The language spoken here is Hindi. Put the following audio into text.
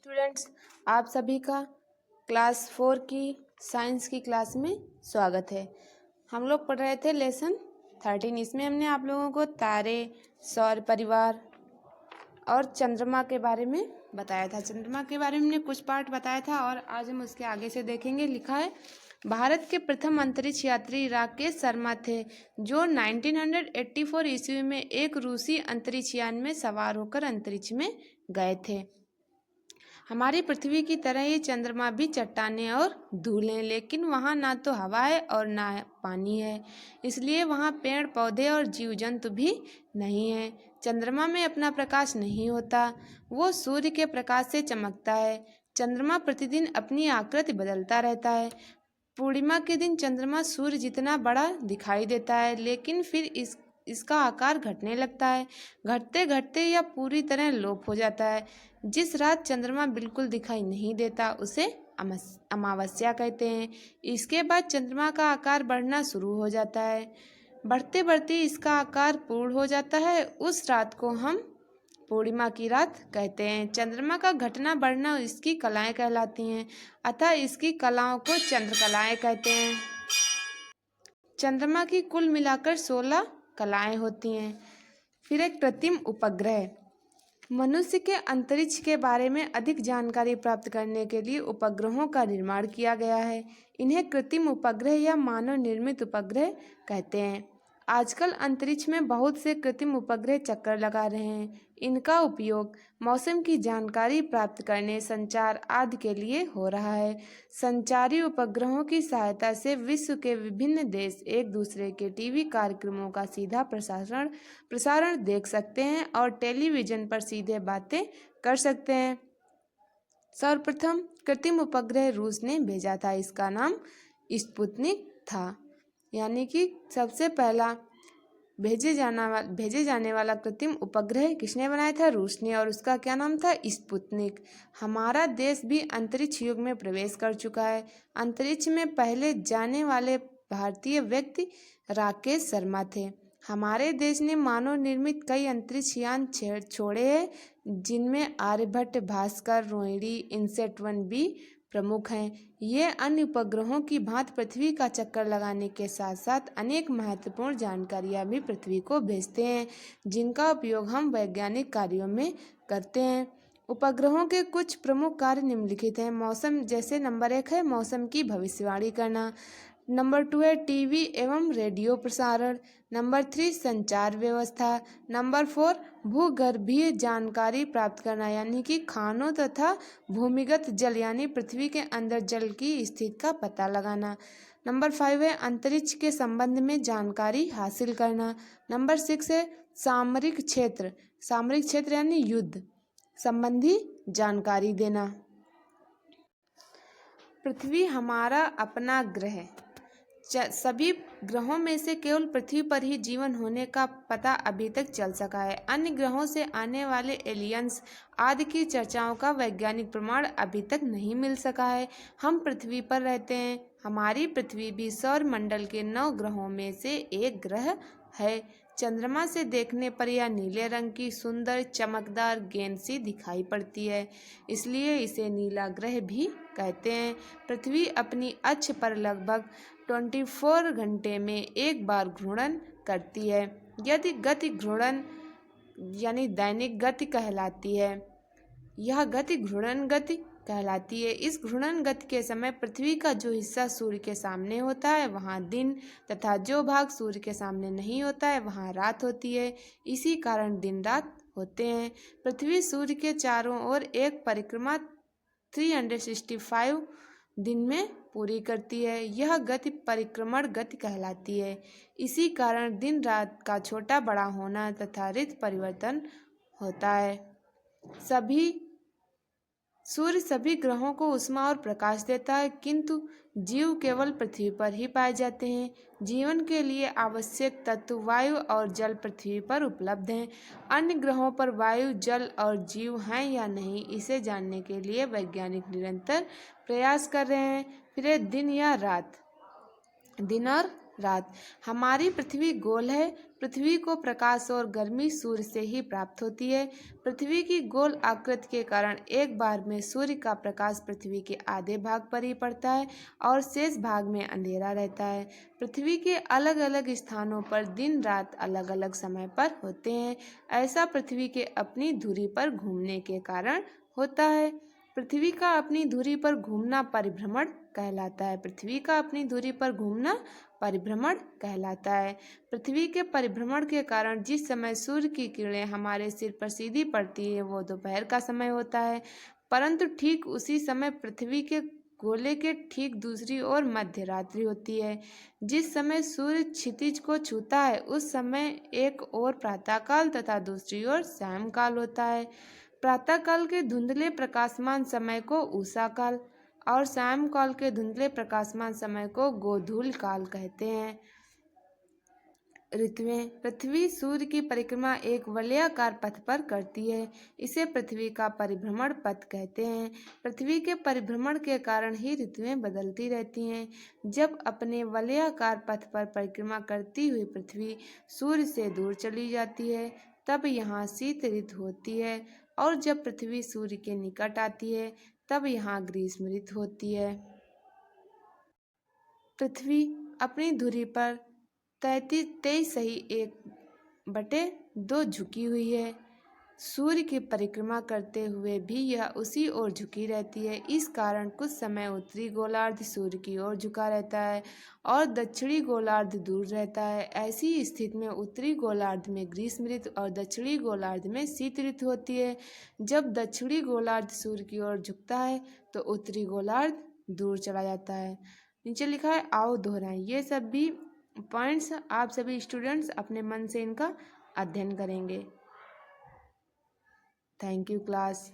स्टूडेंट्स, आप सभी का क्लास 4 की साइंस की क्लास में स्वागत है। हम लोग पढ़ रहे थे लेसन 13। इसमें हमने आप लोगों को तारे, सौर परिवार और चंद्रमा के बारे में बताया था। चंद्रमा के बारे में हमने कुछ पार्ट बताया था और आज हम उसके आगे से देखेंगे। लिखा है, भारत के प्रथम अंतरिक्ष यात्री राकेश शर्मा थे, जो 1984 ईस्वी में एक रूसी अंतरिक्ष यान में सवार होकर अंतरिक्ष में गए थे। हमारी पृथ्वी की तरह ही चंद्रमा भी चट्टानें और धूल हैं, लेकिन वहाँ ना तो हवा है और ना पानी है, इसलिए वहाँ पेड़ पौधे और जीव जंतु भी नहीं है। चंद्रमा में अपना प्रकाश नहीं होता, वो सूर्य के प्रकाश से चमकता है। चंद्रमा प्रतिदिन अपनी आकृति बदलता रहता है। पूर्णिमा के दिन चंद्रमा सूर्य जितना बड़ा दिखाई देता है, लेकिन फिर इसका आकार घटने लगता है। घटते घटते यह पूरी तरह लोप हो जाता है। जिस रात चंद्रमा बिल्कुल दिखाई नहीं देता उसे अमावस्या कहते हैं। इसके बाद चंद्रमा का आकार बढ़ना शुरू हो जाता है। बढ़ते बढ़ते इसका आकार पूर्ण हो जाता है। उस रात को हम पूर्णिमा की रात कहते हैं। चंद्रमा का घटना बढ़ना इसकी कलाएं कहलाती हैं, अतः इसकी कलाओं को चंद्रकलाएं कहते हैं। चंद्रमा की कुल मिलाकर 16 कलाएं होती हैं। फिर एक कृत्रिम उपग्रह। मनुष्य के अंतरिक्ष के बारे में अधिक जानकारी प्राप्त करने के लिए उपग्रहों का निर्माण किया गया है। इन्हें कृत्रिम उपग्रह या मानव निर्मित उपग्रह कहते हैं। आजकल अंतरिक्ष में बहुत से कृत्रिम उपग्रह चक्कर लगा रहे हैं। इनका उपयोग मौसम की जानकारी प्राप्त करने, संचार आदि के लिए हो रहा है। संचारी उपग्रहों की सहायता से विश्व के विभिन्न देश एक दूसरे के टीवी कार्यक्रमों का सीधा प्रसारण देख सकते हैं और टेलीविजन पर सीधे बातें कर सकते हैं। सर्वप्रथम कृत्रिम उपग्रह रूस ने भेजा था। इसका नाम स्पुतनिक था, यानी कि सबसे पहला भेजे जाने वाला कृत्रिम उपग्रह किसने बनाया था? रूस ने, और उसका क्या नाम था? स्पुतनिक। हमारा देश भी अंतरिक्ष युग में प्रवेश कर चुका है। अंतरिक्ष में पहले जाने वाले भारतीय व्यक्ति राकेश शर्मा थे। हमारे देश ने मानव निर्मित कई अंतरिक्ष यान छोड़े हैं, जिनमें आर्यभट्ट, भास्कर, रोहिणी, इनसैट 1 भी प्रमुख हैं। ये अन्य उपग्रहों की भांति पृथ्वी का चक्कर लगाने के साथ साथ अनेक महत्वपूर्ण जानकारियां भी पृथ्वी को भेजते हैं, जिनका उपयोग हम वैज्ञानिक कार्यों में करते हैं। उपग्रहों के कुछ प्रमुख कार्य निम्नलिखित हैं। मौसम, जैसे नंबर 1 है मौसम की भविष्यवाणी करना। नंबर 2 है टीवी एवं रेडियो प्रसारण। नंबर 3 संचार व्यवस्था। नंबर 4 भूगर्भीय जानकारी प्राप्त करना, यानी कि खानों तथा भूमिगत जल यानी पृथ्वी के अंदर जल की स्थिति का पता लगाना। नंबर 5 है अंतरिक्ष के संबंध में जानकारी हासिल करना। नंबर 6 है सामरिक क्षेत्र यानी युद्ध संबंधी जानकारी देना। पृथ्वी हमारा अपना ग्रह। सभी ग्रहों में से केवल पृथ्वी पर ही जीवन होने का पता अभी तक चल सका है। अन्य ग्रहों से आने वाले एलियंस आदि की चर्चाओं का वैज्ञानिक प्रमाण अभी तक नहीं मिल सका है। हम पृथ्वी पर रहते हैं। हमारी पृथ्वी भी सौर मंडल के 9 ग्रहों में से एक ग्रह है। चंद्रमा से देखने पर यह नीले रंग की सुंदर चमकदार गेंद सी दिखाई पड़ती है, इसलिए इसे नीला ग्रह भी कहते हैं। पृथ्वी अपनी अक्ष पर लगभग 24 घंटे में एक बार घूर्णन करती है। यदि गति घूर्णन यानी दैनिक गति कहलाती है। यह गति घूर्णन गति कहलाती है। इस घूर्णन गति के समय पृथ्वी का जो हिस्सा सूर्य के सामने होता है वहाँ दिन, तथा जो भाग सूर्य के सामने नहीं होता है वहाँ रात होती है। इसी कारण दिन रात होते हैं। पृथ्वी सूर्य के चारों ओर एक परिक्रमा 365 दिन में पूरी करती है। यह गति परिक्रमण गति कहलाती है। इसी कारण दिन रात का छोटा बड़ा होना तथा ऋतु परिवर्तन होता है। सूर्य सभी ग्रहों को ऊष्मा और प्रकाश देता है, किंतु जीव केवल पृथ्वी पर ही पाए जाते हैं। जीवन के लिए आवश्यक तत्व वायु और जल पृथ्वी पर उपलब्ध हैं। अन्य ग्रहों पर वायु, जल और जीव हैं या नहीं, इसे जानने के लिए वैज्ञानिक निरंतर प्रयास कर रहे हैं। फिर दिन और रात। हमारी पृथ्वी गोल है, पृथ्वी को प्रकाश और गर्मी सूर्य से ही प्राप्त होती है। पृथ्वी की गोल आकृति के कारण एक बार में सूर्य का प्रकाश पृथ्वी के आधे भाग पर ही पड़ता है और शेष भाग में अंधेरा रहता है। पृथ्वी के अलग अलग स्थानों पर दिन रात अलग अलग समय पर होते हैं। ऐसा पृथ्वी के अपनी धुरी पर घूमने के कारण होता है। पृथ्वी का अपनी धुरी पर घूमना परिभ्रमण कहलाता है। पृथ्वी का अपनी धुरी पर घूमना परिभ्रमण कहलाता है। पृथ्वी के परिभ्रमण के कारण जिस समय सूर्य की किरणें हमारे सिर पर सीधी पड़ती है वो दोपहर का समय होता है, परंतु ठीक उसी समय पृथ्वी के गोले के ठीक दूसरी ओर मध्य रात्रि होती है। जिस समय सूर्य क्षितिज को छूता है उस समय एक ओर प्रातःकाल तथा दूसरी ओर सायंकाल होता है। प्रातःकाल के धुंधले प्रकाशमान समय को उषा काल और सायंकाल के धुंधले प्रकाशमान समय को गोधूल काल कहते हैं। ऋतुएं। पृथ्वी सूर्य की परिक्रमा एक वलयाकार पथ पर करती है। इसे पृथ्वी का परिभ्रमण पथ कहते हैं। पृथ्वी के परिभ्रमण के कारण ही ऋतुएं बदलती रहती हैं। जब अपने वलयाकार पथ पर परिक्रमा करती हुई पृथ्वी सूर्य से दूर चली जाती है तब यहाँ शीत ऋतु होती है, और जब पृथ्वी सूर्य के निकट आती है तब यहाँ ग्रीष्म ऋतु होती है। पृथ्वी अपनी धुरी पर 23.1/2 झुकी हुई है। सूर्य की परिक्रमा करते हुए भी यह उसी ओर झुकी रहती है। इस कारण कुछ समय उत्तरी गोलार्ध सूर्य की ओर झुका रहता है और दक्षिणी गोलार्ध दूर रहता है। ऐसी स्थिति में उत्तरी गोलार्ध में ग्रीष्म ऋतु और दक्षिणी गोलार्ध में शीत ऋतु होती है। जब दक्षिणी गोलार्ध सूर्य की ओर झुकता है तो उत्तरी गोलार्ध दूर चला जाता है। नीचे लिखा है आओ दोहराएं। ये सब भी पॉइंट्स आप सभी स्टूडेंट्स अपने मन से इनका अध्ययन करेंगे। Thank you class.